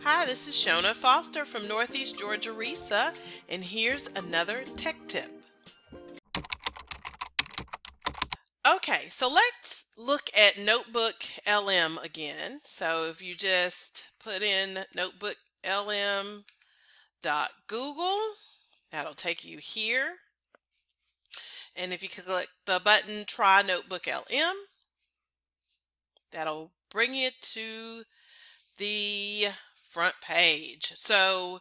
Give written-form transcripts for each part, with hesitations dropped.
Hi, this is Shona Foster from Northeast Georgia RESA, and here's another tech tip. Okay, so let's look at Notebook LM again. So if you just put in Notebook LM.google, that'll take you here. And if you click the button Try Notebook LM, that'll bring you to the front page. So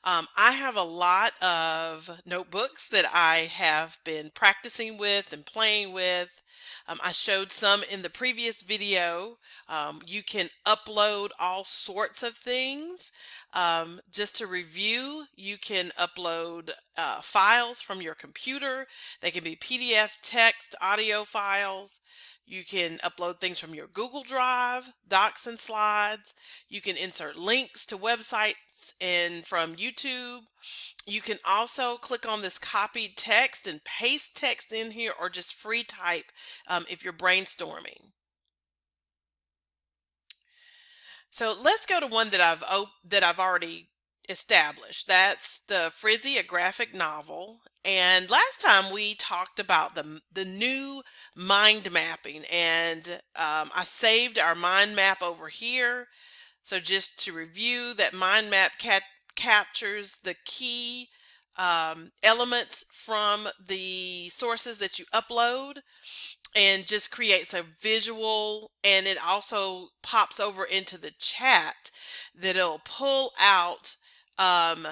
I have a lot of notebooks that I have been practicing with and playing with. I showed some in the previous video. You can upload all sorts of things. Just to review, you can upload files from your computer. They can be PDF, text, audio files. You can upload things from your Google Drive, docs and slides. You can insert links to websites and from YouTube. You can also click on this copied text and paste text in here or just free type if you're brainstorming. So let's go to one that I've already established. That's the Frizzy, a graphic novel. And last time we talked about the new mind mapping, and I saved our mind map over here. So just to review, that mind map captures the key elements from the sources that you upload and just creates a visual, and it also pops over into the chat that it'll pull out um,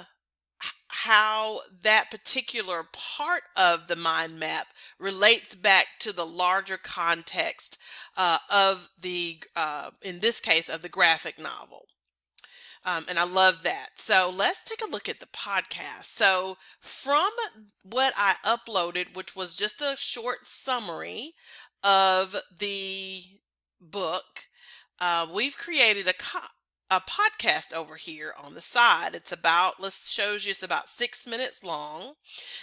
how that particular part of the mind map relates back to the larger context of in this case, of the graphic novel. And I love that. So let's take a look at the podcast. So, from what I uploaded, which was just a short summary of the book, we've created a podcast over here on the side. It's about, let's shows you, it's about 6 minutes long.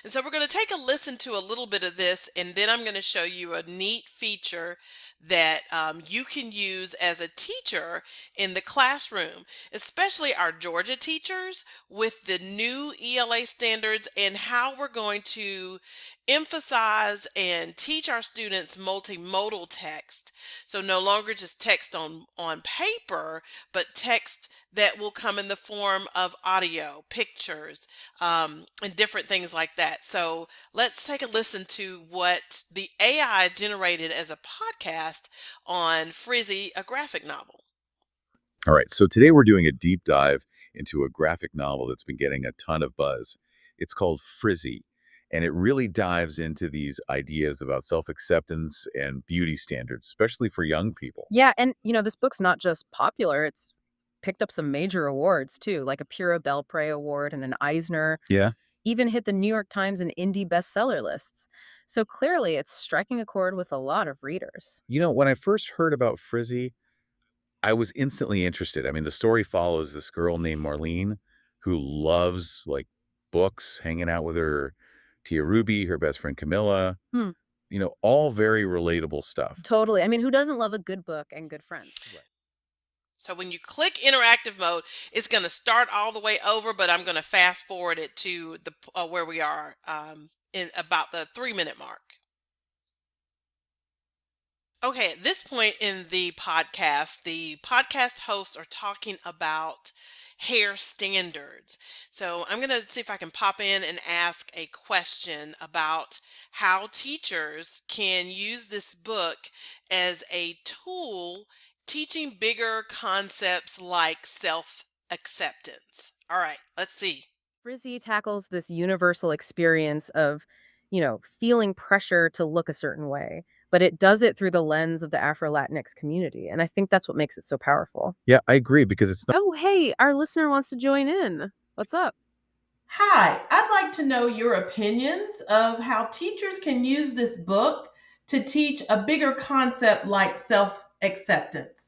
And so we're going to take a listen to a little bit of this, and then I'm going to show you a neat feature that you can use as a teacher in the classroom, especially our Georgia teachers with the new ELA standards and how we're going to emphasize and teach our students multimodal text. So no longer just text on paper, but text that will come in the form of audio, pictures, and different things like that. So let's take a listen to what the AI generated as a podcast on Frizzy, a graphic novel. All right, so today we're doing a deep dive into a graphic novel that's been getting a ton of buzz. It's called Frizzy, and it really dives into these ideas about self-acceptance and beauty standards, especially for young people. Yeah, and this book's not just popular, it's picked up some major awards too, like a Pura Belpré Award and an Eisner, Yeah. even hit the New York Times and indie bestseller lists. So clearly it's striking a chord with a lot of readers. When I first heard about Frizzy, I was instantly interested. I mean, the story follows this girl named Marlene who loves like books, hanging out with her Tia Ruby, her best friend Camilla, Hmm, all very relatable stuff. totally. I mean, who doesn't love a good book and good friends? Right. So when you click interactive mode, it's going to start all the way over, but I'm going to fast forward it to the where we are in about the 3 minute mark. Okay, at this point in the podcast hosts are talking about hair standards. So I'm going to see if I can pop in and ask a question about how teachers can use this book as a tool teaching bigger concepts like self acceptance. All right, let's see. Frizzy tackles this universal experience of, feeling pressure to look a certain way, but it does it through the lens of the Afro Latinx community. And I think that's what makes it so powerful. Yeah, I agree because it's not. Oh, hey, our listener wants to join in. What's up? Hi, I'd like to know your opinions of how teachers can use this book to teach a bigger concept like self acceptance.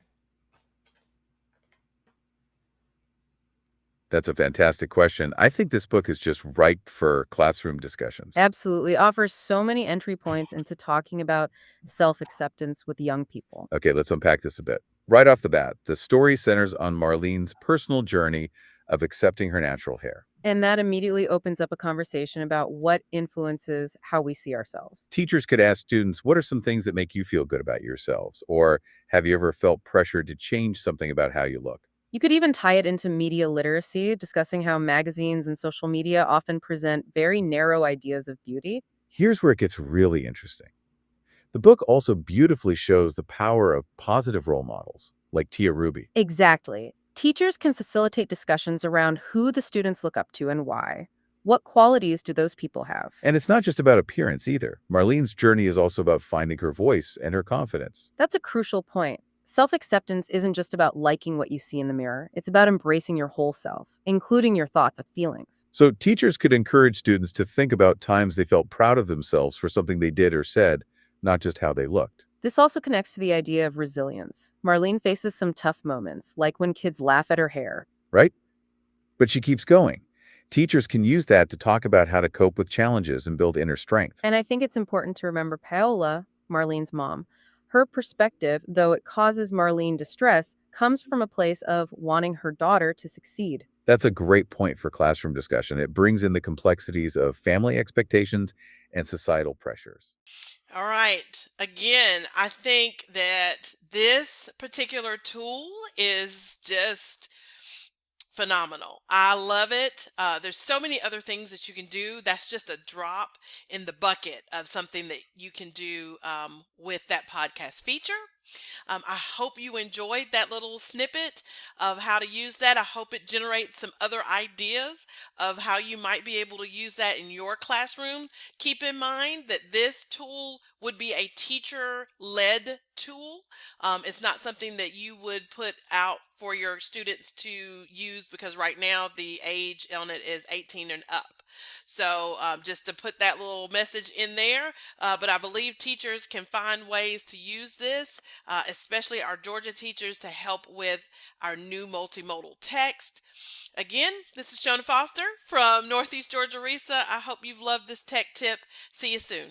That's a fantastic question. I think this book is just ripe for classroom discussions. Absolutely. Offers so many entry points into talking about self acceptance with young people. Okay, let's unpack this a bit. Right off the bat, the story centers on Marlene's personal journey of accepting her natural hair. And that immediately opens up a conversation about what influences how we see ourselves. Teachers could ask students, what are some things that make you feel good about yourselves? Or have you ever felt pressure to change something about how you look? You could even tie it into media literacy, discussing how magazines and social media often present very narrow ideas of beauty. Here's where it gets really interesting. The book also beautifully shows the power of positive role models, like Tia Ruby. Exactly. Teachers can facilitate discussions around who the students look up to and why. What qualities do those people have? And it's not just about appearance either. Marlene's journey is also about finding her voice and her confidence. That's a crucial point. Self acceptance isn't just about liking what you see in the mirror, it's about embracing your whole self, including your thoughts and feelings. So teachers could encourage students to think about times they felt proud of themselves for something they did or said, not just how they looked, This also connects to the idea of resilience. Marlene faces some tough moments, like when kids laugh at her hair. right? But she keeps going. Teachers can use that to talk about how to cope with challenges and build inner strength. And I think it's important to remember Paola, Marlene's mom. Her perspective, though it causes Marlene distress, comes from a place of wanting her daughter to succeed. That's a great point for classroom discussion. It brings in the complexities of family expectations and societal pressures. All right. Again, I think that this particular tool is just phenomenal. I love it. There's so many other things that you can do. That's just a drop in the bucket of something that you can do with that podcast feature. I hope you enjoyed that little snippet of how to use that. I hope it generates some other ideas of how you might be able to use that in your classroom. Keep in mind that this tool would be a teacher led tool. It's not something that you would put out for your students to use because right now the age on it is 18 and up. So just to put that little message in there, but I believe teachers can find ways to use this, especially our Georgia teachers, to help with our new multimodal text. Again, this is Shona Foster from Northeast Georgia RESA. I hope you've loved this tech tip. See you soon.